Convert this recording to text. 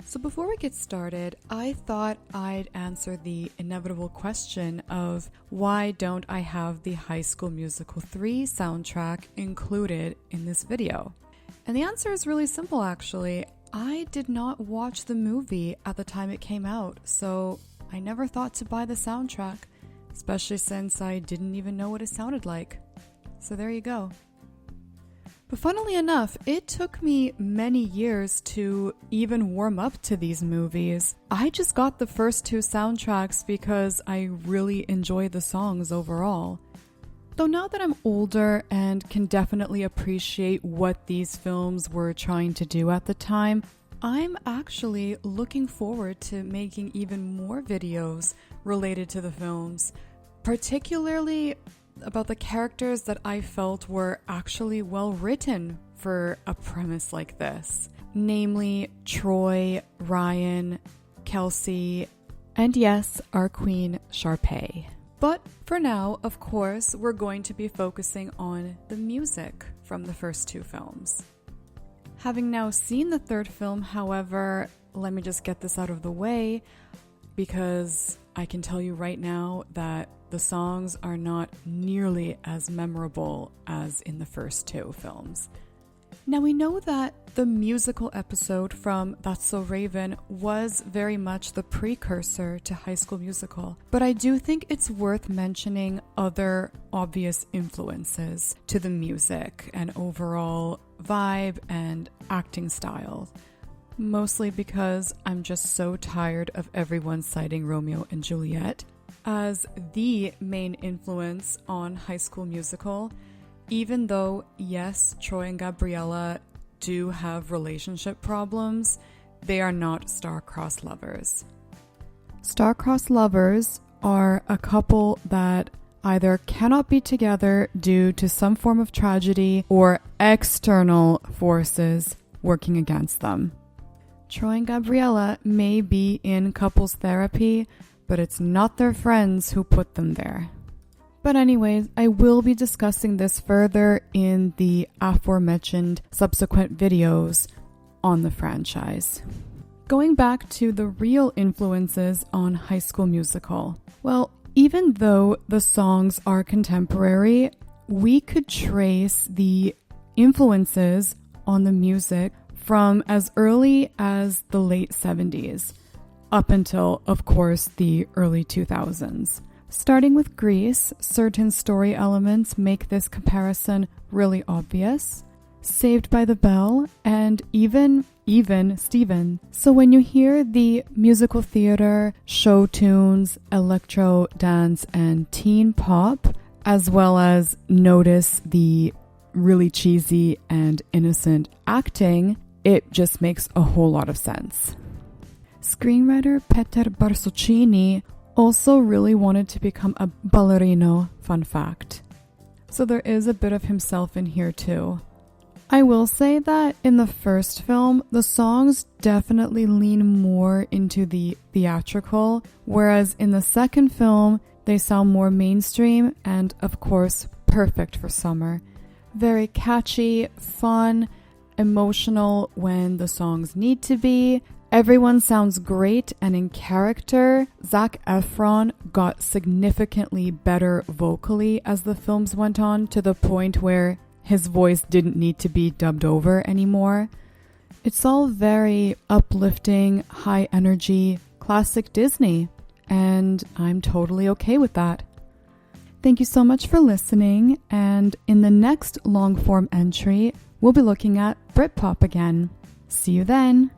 So before we get started, I thought I'd answer the inevitable question of why don't I have the High School Musical 3 soundtrack included in this video? And the answer is really simple actually. I did not watch the movie at the time it came out, so I never thought to buy the soundtrack, especially since I didn't even know what it sounded like. So there you go. But funnily enough, it took me many years to even warm up to these movies. I just got the first two soundtracks because I really enjoy the songs overall. Though now that I'm older and can definitely appreciate what these films were trying to do at the time, I'm actually looking forward to making even more videos related to the films, particularly about the characters that I felt were actually well written for a premise like this. Namely, Troy, Ryan, Kelsey, and yes, our queen, Sharpay. But for now, of course, we're going to be focusing on the music from the first two films. Having now seen the third film, however, let me just get this out of the way because I can tell you right now that the songs are not nearly as memorable as in the first two films. Now we know that the musical episode from That's So Raven was very much the precursor to High School Musical, but I do think it's worth mentioning other obvious influences to the music and overall vibe and acting style. Mostly because I'm just so tired of everyone citing Romeo and Juliet as the main influence on High School Musical, even though, yes, Troy and Gabriella do have relationship problems, they are not star-crossed lovers. Star-crossed lovers are a couple that either cannot be together due to some form of tragedy or external forces working against them. Troy and Gabriella may be in couples therapy, but it's not their friends who put them there. But anyways, I will be discussing this further in the aforementioned subsequent videos on the franchise. Going back to the real influences on High School Musical. Well, even though the songs are contemporary, we could trace the influences on the music from as early as the late 70s. Up until, of course, the early 2000s. Starting with Grease, certain story elements make this comparison really obvious. Saved by the Bell, and even Steven. So when you hear the musical theater, show tunes, electro, dance, and teen pop, as well as notice the really cheesy and innocent acting, it just makes a whole lot of sense. Screenwriter Peter Barsoccini also really wanted to become a ballerino, fun fact. So there is a bit of himself in here too. I will say that in the first film, the songs definitely lean more into the theatrical, whereas in the second film, they sound more mainstream and, of course, perfect for summer. Very catchy, fun, emotional when the songs need to be. Everyone sounds great and in character. Zac Efron got significantly better vocally as the films went on, to the point where his voice didn't need to be dubbed over anymore. It's all very uplifting, high energy, classic Disney, and I'm totally okay with that. Thank you so much for listening, and in the next long form entry, we'll be looking at Britpop again. See you then!